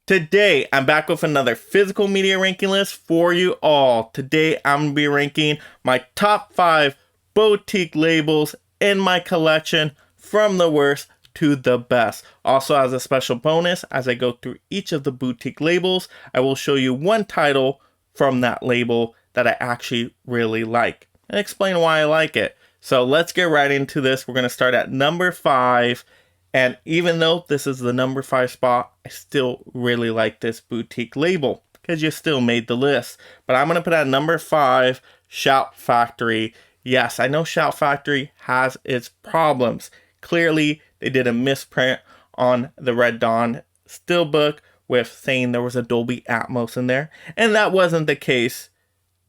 Today, I'm back with another physical media ranking list for you all. Today, I'm going to be ranking my top 5 boutique labels in my collection from the worst to the best. Also, as a special bonus, as I go through each of the boutique labels, I will show you one title from that label that I actually really like and explain why I like it. So let's get right into this. We're going to start at number 5. And even though this is the number 5 spot, I still really like this boutique label because you still made the list. But I'm going to put at number 5, Shout Factory. Yes, I know Shout Factory has its problems. Clearly, they did a misprint on the Red Dawn Steelbook with saying there was a Dolby Atmos in there. And that wasn't the case.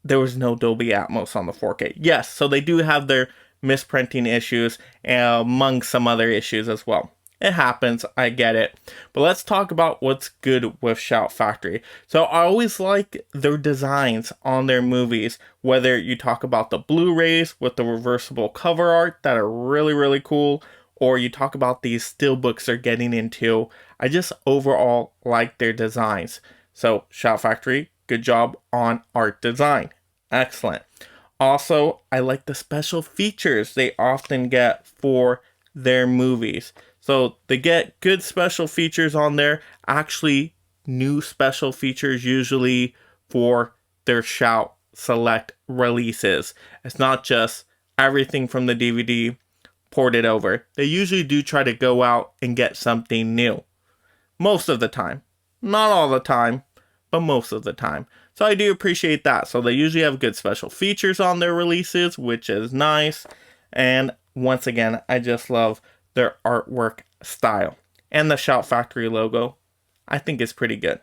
There was no Dolby Atmos on the 4K. Yes, so they do have their misprinting issues among some other issues as well. It happens, I get it. But let's talk about what's good with Shout Factory. So I always like their designs on their movies, whether you talk about the Blu-rays with the reversible cover art that are really, really cool, or you talk about these steelbooks they're getting into. I just overall like their designs. So Shout Factory, good job on art design. Excellent. Also, I like the special features they often get for their movies. So they get good special features on there, actually new special features usually for their Shout Select releases. It's not just everything from the DVD ported over. They usually do try to go out and get something new. Most of the time. Not all the time, but most of the time. So I do appreciate that. So they usually have good special features on their releases, which is nice. And once again, I just love their artwork style. And the Shout Factory logo, I think is pretty good.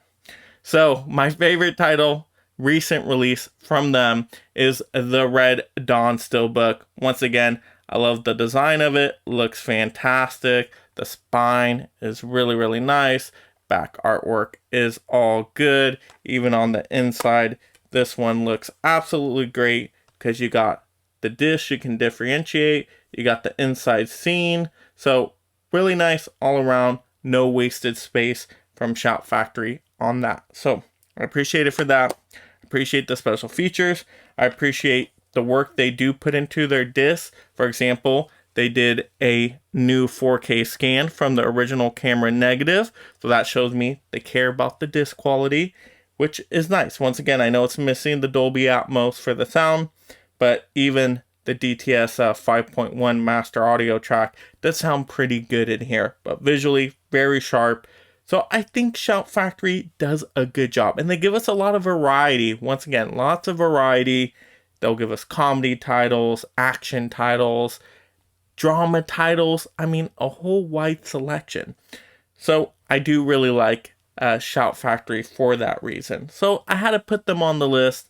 So my favorite title, recent release from them, is the Red Dawn Steelbook. Once again, I love the design of it. Looks fantastic. The spine is really, really nice. Back artwork is all good. Even on the inside, this one looks absolutely great because you got the disc you can differentiate. You got the inside scene. So really nice all around. No wasted space from Shout Factory on that. So I appreciate it for that. I appreciate the special features. I appreciate the work they do put into their discs. For example, they did a new 4K scan from the original camera negative. So that shows me they care about the disc quality, which is nice. Once again, I know it's missing the Dolby Atmos for the sound, but even the DTS 5.1 master audio track does sound pretty good in here. But visually, very sharp. So I think Shout Factory does a good job. And they give us a lot of variety. Once again, lots of variety. They'll give us comedy titles, action titles, drama titles. I mean, a whole wide selection. So I do really like Shout Factory for that reason. So I had to put them on the list,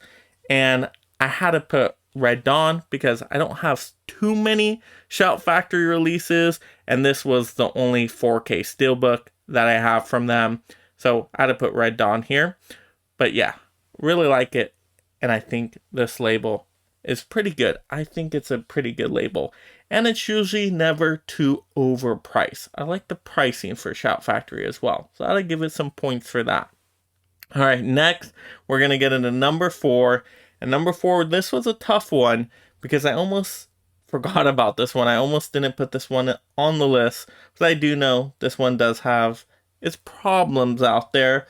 and I had to put Red Dawn because I don't have too many Shout Factory releases, and this was the only 4K Steelbook that I have from them. So I had to put Red Dawn here. But yeah, really like it, and I think this label is pretty good. I think it's a pretty good label. And it's usually never too overpriced. I like the pricing for Shout Factory as well. So I'll give it some points for that. All right, next, we're going to get into number 4. And number 4, this was a tough one because I almost forgot about this one. I almost didn't put this one on the list. Because I do know this one does have its problems out there.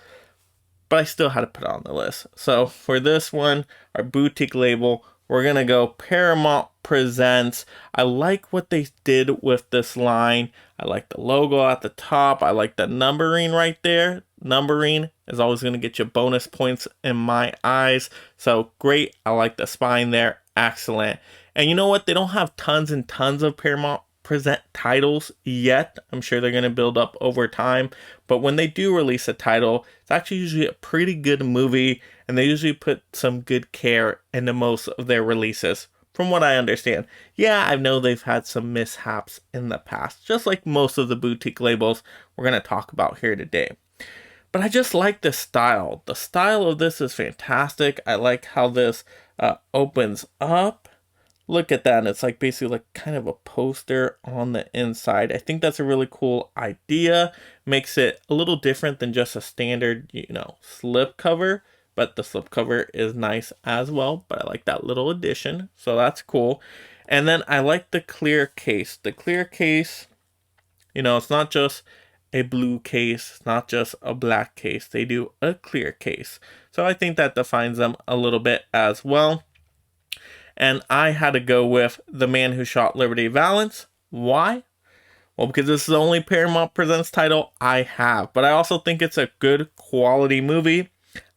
But I still had to put it on the list. So for this one, our boutique label, we're going to go Paramount Presents. I like what they did with this line. I like the logo at the top. I like the numbering right there. Numbering is always going to get you bonus points in my eyes. So great. I like the spine there. Excellent. And you know what? They don't have tons and tons of Paramount Present titles yet. I'm sure they're going to build up over time. But when they do release a title, it's actually usually a pretty good movie. And they usually put some good care into most of their releases, from what I understand. Yeah, I know they've had some mishaps in the past, just like most of the boutique labels we're going to talk about here today. But I just like the style. The style of this is fantastic. I like how this opens up. look at that, and it's like basically like kind of a poster on the inside. I think that's a really cool idea. Makes it a little different than just a standard, slip cover. But the slip cover is nice as well. But I like that little addition, so that's cool. And then I like the clear case. The clear case, it's not just a blue case, it's not just a black case. They do a clear case. So I think that defines them a little bit as well. And I had to go with The Man Who Shot Liberty Valance. Why? Well, because this is the only Paramount Presents title I have. But I also think it's a good quality movie.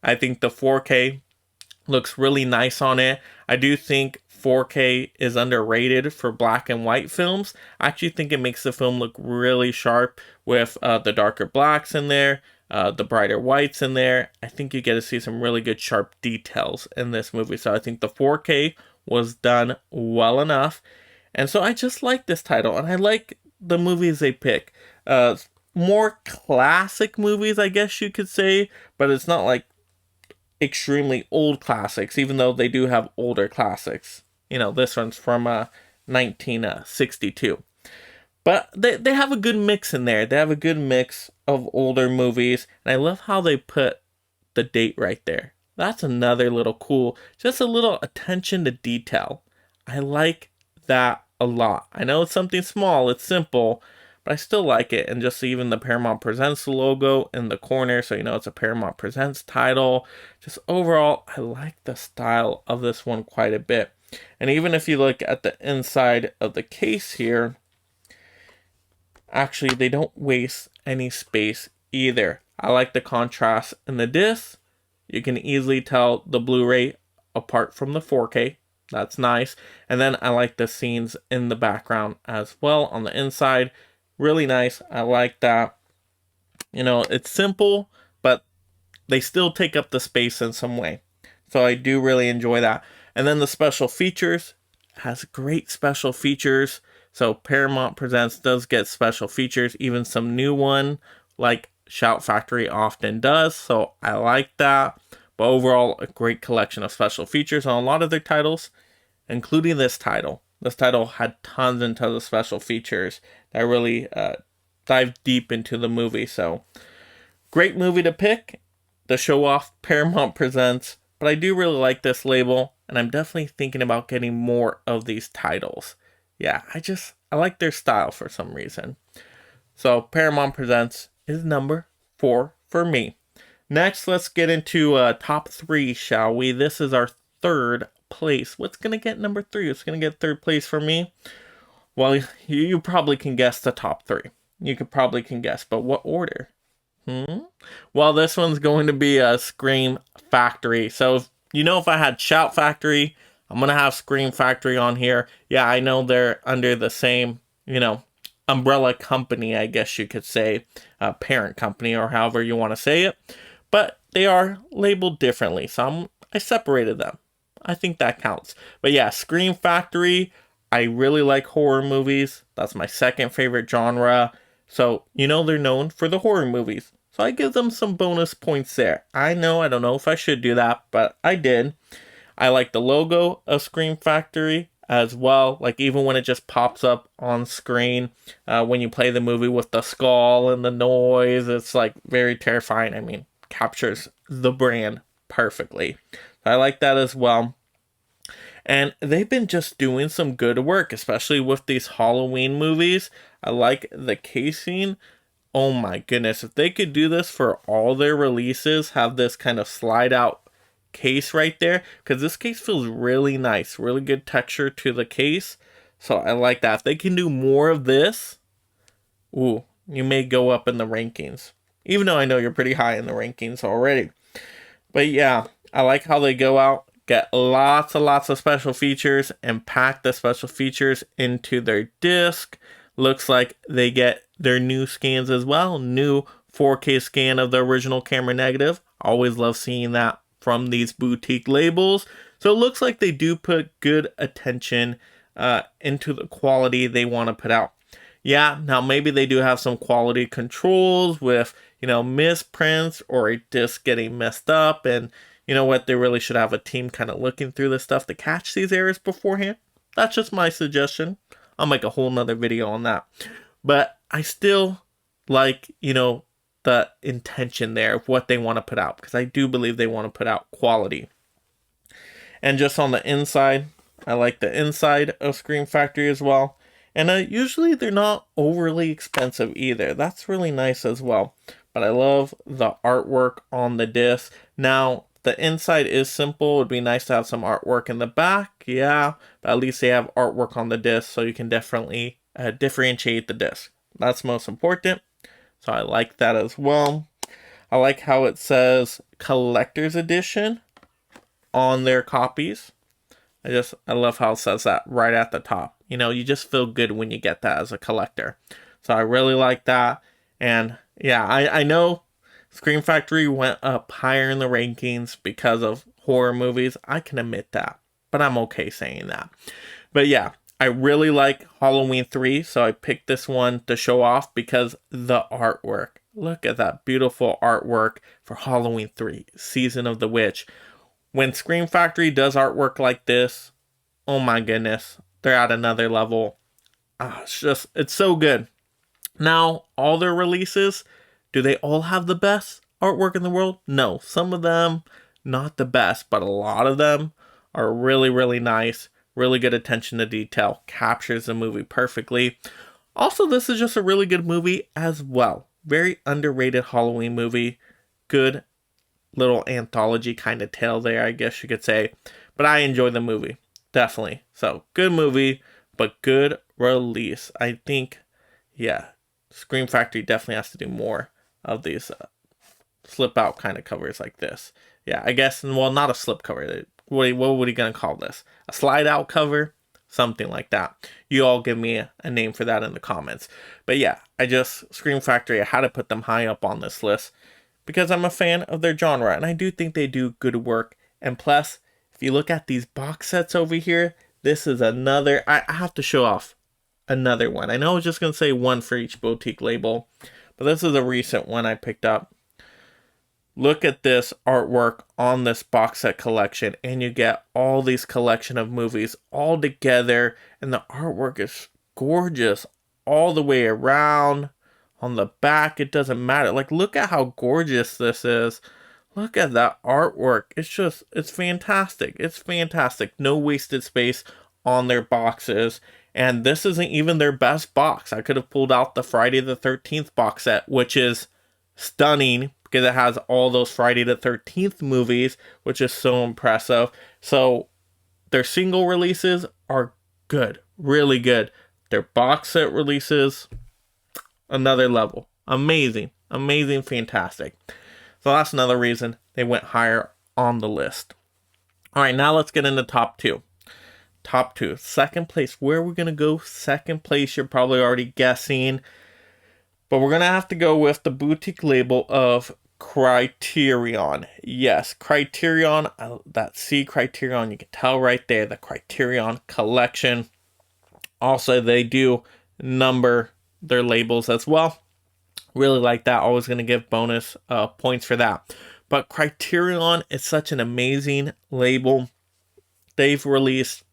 I think the 4K looks really nice on it. I do think 4K is underrated for black and white films. I actually think it makes the film look really sharp with the darker blacks in there, the brighter whites in there. I think you get to see some really good sharp details in this movie. So I think the 4K was done well enough. And so I just like this title, and I like the movies they pick. More classic movies, I guess you could say, but it's not like extremely old classics, even though they do have older classics. This one's from 1962. But they have a good mix in there. They have a good mix of older movies, and I love how they put the date right there. That's another little cool, just a little attention to detail. I like that a lot. I know it's something small, it's simple, but I still like it. And just even the Paramount Presents logo in the corner, so it's a Paramount Presents title. Just overall, I like the style of this one quite a bit. And even if you look at the inside of the case here, actually they don't waste any space either. I like the contrast in the disc. You can easily tell the Blu-ray apart from the 4K. That's nice. And then I like the scenes in the background as well on the inside. Really nice. I like that. It's simple, but they still take up the space in some way. So I do really enjoy that. And then the special features has great special features. So Paramount Presents does get special features, even some new one like Shout Factory often does. So I like that. But overall, a great collection of special features on a lot of their titles, including this title. This title had tons and tons of special features that really dive deep into the movie. So, great movie to pick to show off Paramount Presents. But I do really like this label, and I'm definitely thinking about getting more of these titles. Yeah, I like their style for some reason. So, Paramount Presents is number 4 for me. Next, let's get into top 3, shall we? This is our third place. What's going to get number 3? It's going to get third place for me. Well, you probably can guess the top 3. You probably can guess, but what order? Well, this one's going to be a Scream Factory. So, if I had Shout Factory, I'm going to have Scream Factory on here. Yeah, I know they're under the same, umbrella company, I guess you could say, parent company, or however you want to say it. But they are labeled differently, so I separated them. I think that counts. But yeah, Scream Factory, I really like horror movies. That's my second favorite genre. So, they're known for the horror movies. So I give them some bonus points there. I don't know if I should do that, but I did. I like the logo of Scream Factory as well. Like, even when it just pops up on screen, when you play the movie with the skull and the noise, it's like very terrifying. I mean, captures the brand perfectly. I like that as well. And they've been just doing some good work, especially with these Halloween movies. I like the casing. Oh my goodness, if they could do this for all their releases, have this kind of slide out case right there, because this case feels really nice, really good texture to the case. So I like that. If they can do more of this, you may go up in the rankings. Even though I know you're pretty high in the rankings already. But yeah, I like how they go out, get lots and lots of special features, and pack the special features into their disc. Looks like they get their new scans as well. New 4K scan of the original camera negative. Always love seeing that from these boutique labels. So it looks like they do put good attention into the quality they want to put out. Yeah, now maybe they do have some quality controls with, misprints or a disc getting messed up. And you know what? They really should have a team kind of looking through this stuff to catch these errors beforehand. That's just my suggestion. I'll make a whole nother video on that. But I still like, the intention there of what they want to put out, because I do believe they want to put out quality. And just on the inside, I like the inside of Scream Factory as well. And usually they're not overly expensive either. That's really nice as well. But I love the artwork on the disc. Now, the inside is simple. It would be nice to have some artwork in the back. Yeah, but at least they have artwork on the disc, so you can definitely differentiate the disc. That's most important. So I like that as well. I like how it says collector's edition on their copies. I love how it says that right at the top. You just feel good when you get that as a collector. So I really like that. And yeah, I know Scream Factory went up higher in the rankings because of horror movies. I can admit that, but I'm okay saying that. But yeah, I really like Halloween 3, so I picked this one to show off because the artwork. Look at that beautiful artwork for Halloween 3, Season of the Witch. When Scream Factory does artwork like this, oh my goodness, they're at another level. It's so good. Now, all their releases, do they all have the best artwork in the world? No, some of them not the best, but a lot of them are really, really nice. Really good attention to detail, captures the movie perfectly. Also, this is just a really good movie as well. Very underrated Halloween movie. Good little anthology kind of tale there, I guess you could say. But I enjoy the movie, definitely. So, good movie, but good release. I think, yeah, Scream Factory definitely has to do more of these slip out kind of covers like this. Yeah, I guess, well, not a slip cover. What would he gonna call this? A slide out cover? Something like that. You all give me a name for that in the comments. But yeah, Scream Factory, I had to put them high up on this list because I'm a fan of their genre, and I do think they do good work. And plus, if you look at these box sets over here, this is another, I have to show off another one. I know I was just gonna say one for each boutique label, but this is a recent one I picked up. Look at this artwork on this box set collection, and you get all these collection of movies all together, and the artwork is gorgeous all the way around. On the back, it doesn't matter. Like, look at how gorgeous this is. Look at that artwork. It's fantastic. It's fantastic. No wasted space on their boxes. And this isn't even their best box. I could have pulled out the Friday the 13th box set, which is stunning because it has all those Friday the 13th movies, which is so impressive. So their single releases are good, really good. Their box set releases, another level. Amazing, amazing, fantastic. So that's another reason they went higher on the list. All right, now let's get into top two. Top two. Second place. Where are we going to go? Second place, you're probably already guessing. But we're going to have to go with the boutique label of Criterion. Yes, Criterion. That C Criterion, you can tell right there. The Criterion collection. Also, they do number their labels as well. Really like that. Always going to give bonus points for that. But Criterion is such an amazing label. They've released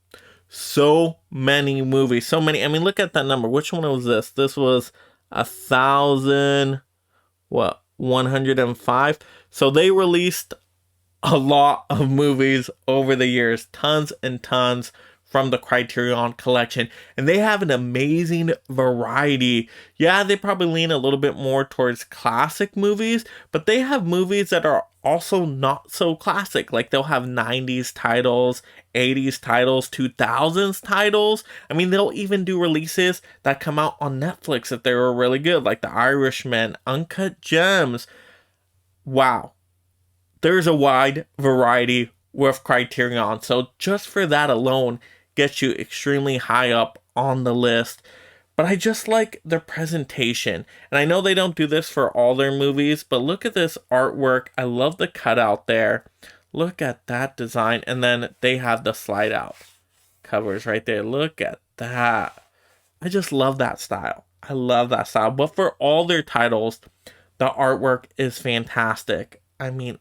so many movies. So many. I mean, look at that number. Which one was this? This was 1,105. So they released a lot of movies over the years. Tons and tons from the Criterion collection. And they have an amazing variety. Yeah, they probably lean a little bit more towards classic movies, but they have movies that are also not so classic. Like they'll have 90s titles, 80s titles, 2000s titles. I mean, they'll even do releases that come out on Netflix if they were really good, like The Irishman, Uncut Gems. Wow. There's a wide variety with Criterion. So just for that alone, gets you extremely high up on the list. But I just like their presentation. And I know they don't do this for all their movies, but look at this artwork. I love the cutout there. Look at that design. And then they have the slide out covers right there. Look at that. I just love that style. I love that style. But for all their titles, the artwork is fantastic. I mean,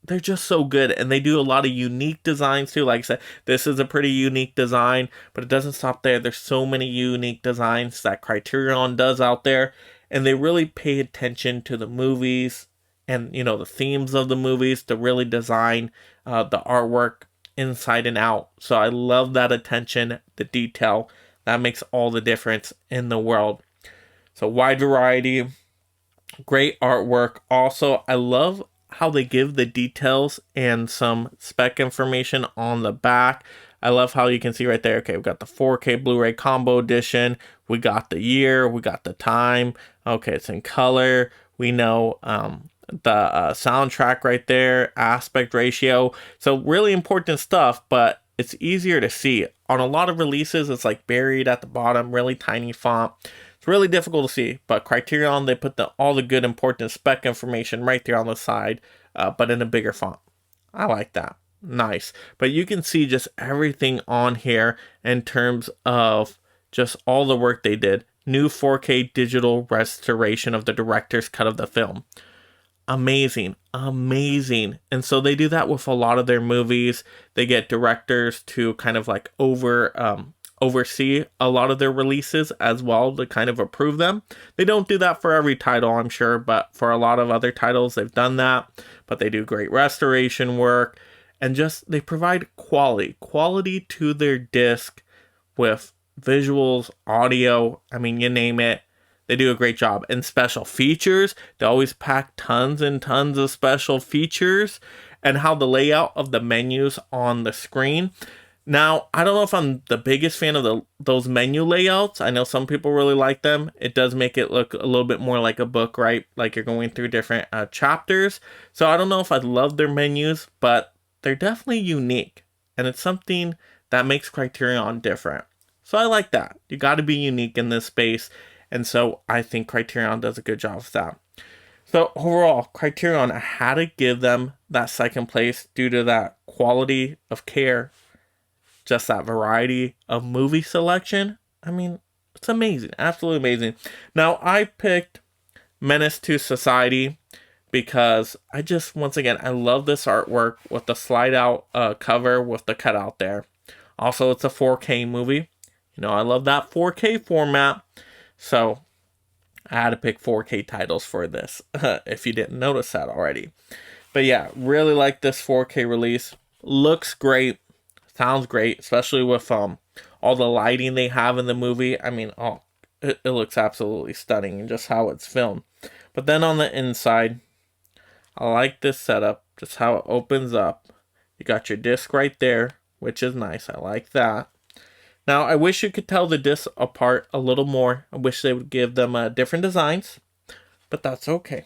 they're just so good, and they do a lot of unique designs too. Like I said, this is a pretty unique design, but it doesn't stop there. There's so many unique designs that Criterion does out there, and they really pay attention to the movies and the themes of the movies to really design the artwork inside and out. So I love that attention, the detail. That makes all the difference in the world. So wide variety, great artwork. Also, I love how they give the details and some spec information on the back. I love how you can see right there, okay, we've got the 4K Blu-ray combo edition, we got the year, we got the time, okay, it's in color, we know the soundtrack right there, aspect ratio, so really important stuff, but it's easier to see. On a lot of releases, it's like buried at the bottom, really tiny font. It's really difficult to see, but Criterion, they put all the good important spec information right there on the side, but in a bigger font. I like that. Nice. But you can see just everything on here in terms of just all the work they did. New 4K digital restoration of the director's cut of the film. Amazing. Amazing. And so they do that with a lot of their movies. They get directors to kind of like oversee a lot of their releases as well to kind of approve them. They don't do that for every title, I'm sure, but for a lot of other titles, they've done that. But they do great restoration work, and just they provide quality to their disc with visuals, audio, I mean, you name it. They do a great job. And special features, they always pack tons and tons of special features, and how the layout of the menus on the screen. Now, I don't know if I'm the biggest fan of those menu layouts. I know some people really like them. It does make it look a little bit more like a book, right? Like you're going through different chapters. So I don't know if I love their menus, but they're definitely unique. And it's something that makes Criterion different. So I like that. You got to be unique in this space. And so I think Criterion does a good job of that. So overall, Criterion, I had to give them that second place due to that quality of care. Just that variety of movie selection. I mean, it's amazing. Absolutely amazing. Now, I picked Menace to Society because once again, I love this artwork with the slide out cover with the cutout there. Also, it's a 4K movie. I love that 4K format. So, I had to pick 4K titles for this, if you didn't notice that already. But yeah, really like this 4K release. Looks great. Sounds great, especially with all the lighting they have in the movie. I mean, it looks absolutely stunning, and just how it's filmed. But then on the inside, I like this setup, just how it opens up. You got your disc right there, which is nice. I like that. Now, I wish you could tell the discs apart a little more. I wish they would give them different designs, but that's okay.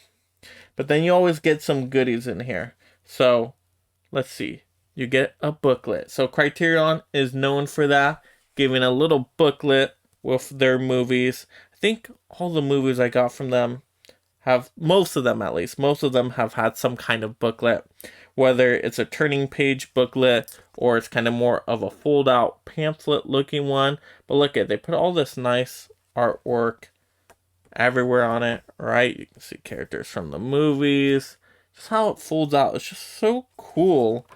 But then you always get some goodies in here. So, let's see. You get a booklet. So Criterion is known for that, giving a little booklet with their movies. I think all the movies I got from them most of them have had some kind of booklet, whether it's a turning page booklet or it's kind of more of a fold out pamphlet looking one. But look at, they put all this nice artwork everywhere on it, right? You can see characters from the movies, just how it folds out. It's just so cool.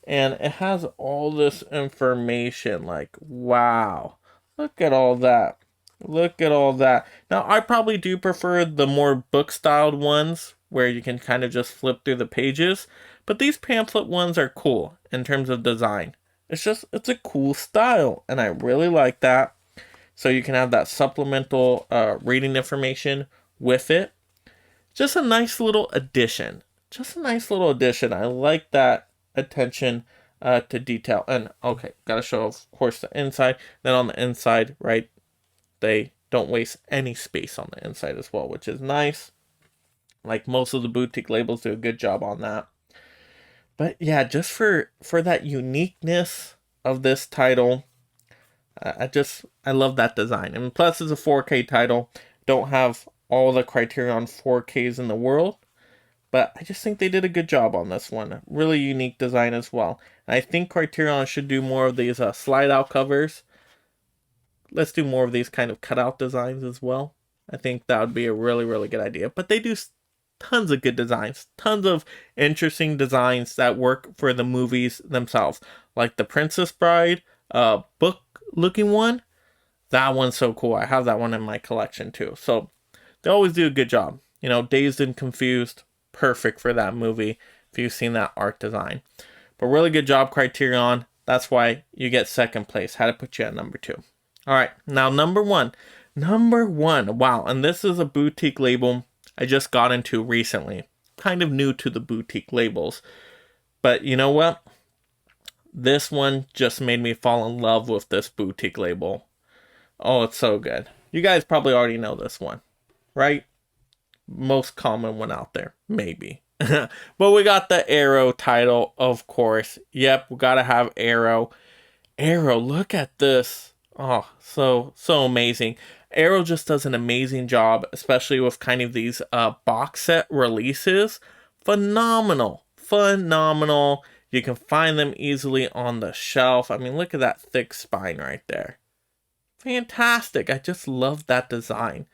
And it has all this information, like, wow, look at all that. Look at all that. Now, I probably do prefer the more book-styled ones, where you can kind of just flip through the pages. But these pamphlet ones are cool in terms of design. It's a cool style, and I really like that. So you can have that supplemental reading information with it. Just a nice little addition. I like that attention to detail. And okay, gotta show of course the inside. Then on the inside, right, they don't waste any space on the inside as well, which is nice. Like most of the boutique labels do a good job on that. But yeah, just for that uniqueness of this title, I love that design. And plus it's a 4K title. Don't have all the Criterion 4Ks in the world, but I just think they did a good job on this one. Really unique design as well. And I think Criterion should do more of these slide out covers. Let's do more of these kind of cutout designs as well. I think that would be a really, really good idea. But they do tons of good designs, tons of interesting designs that work for the movies themselves, like the Princess Bride book looking one. That one's so cool. I have that one in my collection too. So they always do a good job. You know, Dazed and Confused, perfect for that movie if you've seen that art design. But really good job, Criterion. That's why you get second place. Had to put you at number 2. All right, now number one. Number 1. Wow, and this is a boutique label I just got into recently. Kind of new to the boutique labels. But you know what? This one just made me fall in love with this boutique label. Oh, it's so good. You guys probably already know this one, right? Most common one out there, maybe. But we got the Arrow title, of course. Yep, we gotta have Arrow. Arrow, look at this. Oh, so amazing. Arrow just does an amazing job, especially with kind of these box set releases. Phenomenal. You can find them easily on the shelf. I mean, look at that thick spine right there. Fantastic. I just love that design.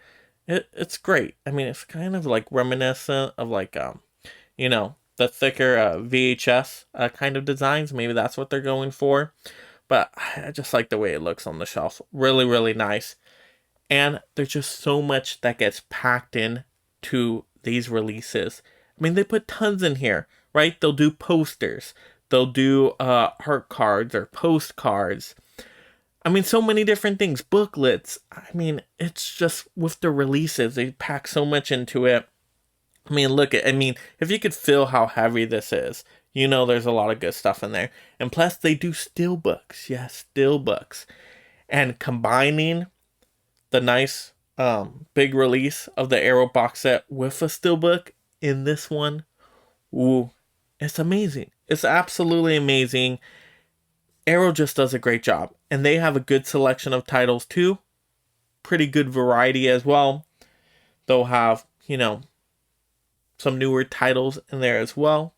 It's great. I mean, it's kind of like reminiscent of like you know, the thicker VHS kind of designs. Maybe that's what they're going for. But I just like the way it looks on the shelf. Really, really nice. And there's just so much that gets packed in to these releases. I mean, they put tons in here, right? They'll do posters. They'll do heart cards or postcards. I mean, so many different things. Booklets. I mean, it's just with the releases, they pack so much into it. I mean, if you could feel how heavy this is, you know there's a lot of good stuff in there. And plus, they do steelbooks. Yes, steelbooks. And combining the nice big release of the Arrow box set with a steelbook in this one, ooh, it's amazing. It's absolutely amazing. Arrow just does a great job. And they have a good selection of titles too. Pretty good variety as well. They'll have, you know, some newer titles in there as well.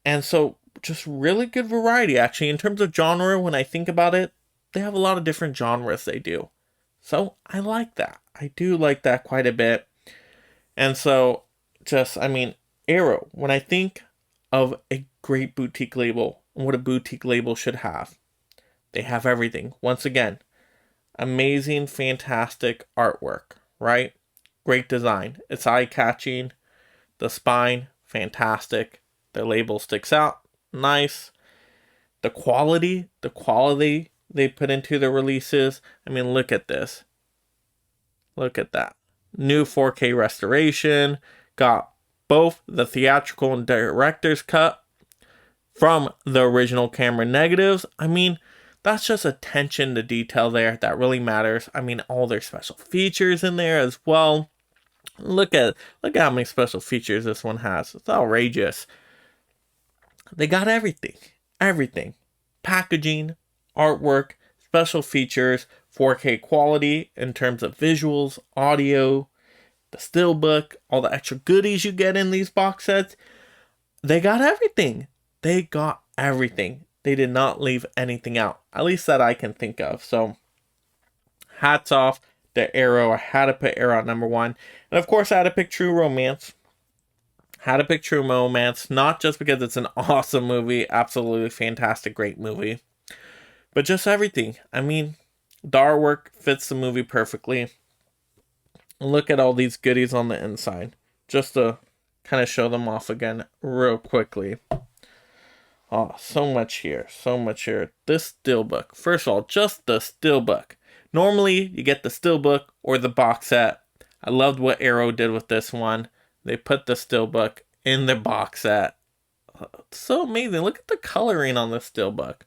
And so just really good variety actually. In terms of genre, when I think about it, they have a lot of different genres they do. So I like that. I do like that quite a bit. And so Arrow, when I think of a great boutique label and what a boutique label should have, they have everything. Once again, amazing, fantastic artwork, right? Great design. It's eye-catching. The spine, fantastic. The label sticks out. Nice. The quality they put into the releases. I mean, look at this. Look at that. New 4K restoration. Got both the theatrical and director's cut from the original camera negatives. I mean, that's just attention to detail there that really matters. I mean, all their special features in there as well. Look at how many special features this one has. It's outrageous. They got everything. Everything. Packaging, artwork, special features, 4K quality in terms of visuals, audio, the steelbook, all the extra goodies you get in these box sets. They got everything. They got everything. They did not leave anything out. At least that I can think of. So, hats off to Arrow. I had to put Arrow at number 1. And of course, I had to pick True Romance. Not just because it's an awesome movie, absolutely fantastic, great movie, but just everything. I mean, the artwork fits the movie perfectly. Look at all these goodies on the inside, just to kind of show them off again real quickly. Oh, so much here. This steelbook. First of all, just the steelbook. Normally, you get the steelbook or the box set. I loved what Arrow did with this one. They put the steelbook in the box set. It's so amazing. Look at the coloring on the steelbook.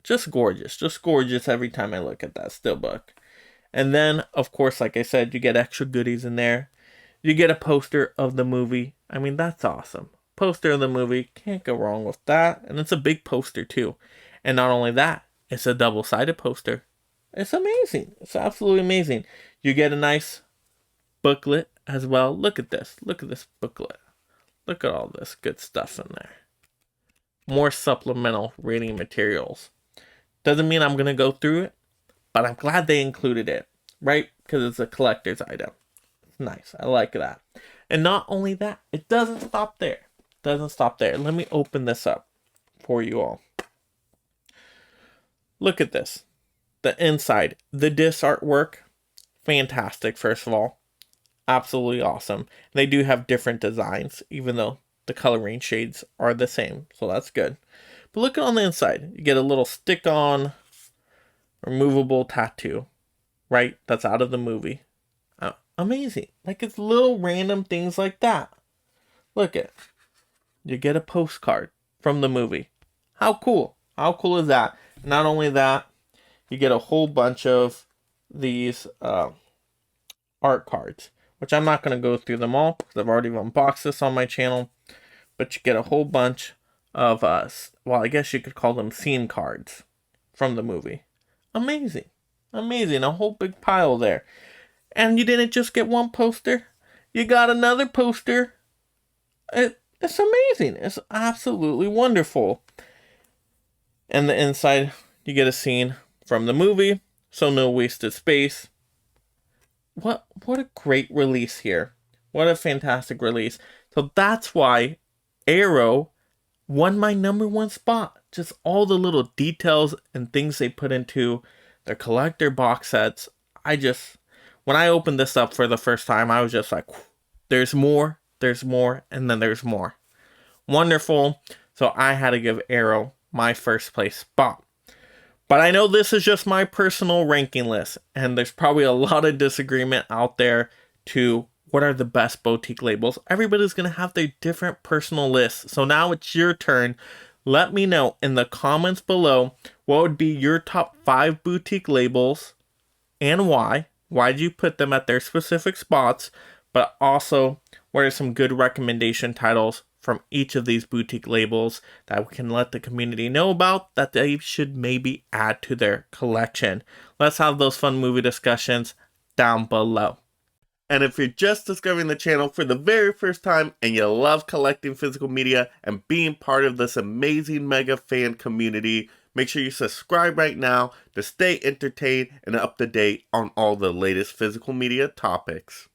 Just gorgeous every time I look at that steelbook. And then, of course, like I said, you get extra goodies in there. You get a poster of the movie. I mean, that's awesome. Poster of the movie, can't go wrong with that. And it's a big poster too. And not only that, it's a double-sided poster. It's amazing. It's absolutely amazing. You get a nice booklet as well. Look at this booklet. Look at all this good stuff in there. More supplemental reading materials. Doesn't mean I'm going to go through it, but I'm glad they included it, right? Because it's a collector's item. Nice. I like that. And not only that, it doesn't stop there. It doesn't stop there. Let me open this up for you all. Look at this. The inside. The disc artwork. Fantastic, first of all. Absolutely awesome. They do have different designs, even though the coloring shades are the same. So that's good. But look on the inside. You get a little stick-on removable tattoo. Right? That's out of the movie. Amazing. Like, it's little random things like that. Look at. You get a postcard from the movie. How cool. How cool is that? Not only that, you get a whole bunch of these art cards, which I'm not going to go through them all because I've already unboxed this on my channel. But you get a whole bunch of, well, I guess you could call them scene cards from the movie. Amazing. Amazing. A whole big pile there. And you didn't just get one poster. You got another poster. It's amazing. It's absolutely wonderful. And the inside, you get a scene from the movie. So no wasted space. What a great release here. What a fantastic release. So that's why Arrow won my #1 spot. Just all the little details and things they put into their collector box sets. When I opened this up for the first time, I was just like, there's more, and then there's more. Wonderful. So I had to give Arrow my first place spot. But I know this is just my personal ranking list, and there's probably a lot of disagreement out there to what are the best boutique labels. Everybody's going to have their different personal lists. So now it's your turn. Let me know in the comments below what would be your top 5 boutique labels and why. Why did you put them at their specific spots? But also, what are some good recommendation titles from each of these boutique labels that we can let the community know about that they should maybe add to their collection? Let's have those fun movie discussions down below. And if you're just discovering the channel for the very first time and you love collecting physical media and being part of this amazing mega fan community, make sure you subscribe right now to stay entertained and up to date on all the latest physical media topics.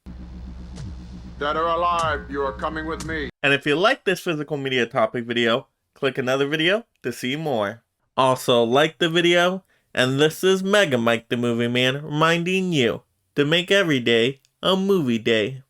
Dead or alive, you are coming with me. And if you like this physical media topic video, click another video to see more. Also, like the video, and this is Mega Mike the Movie Man reminding you to make every day a movie day.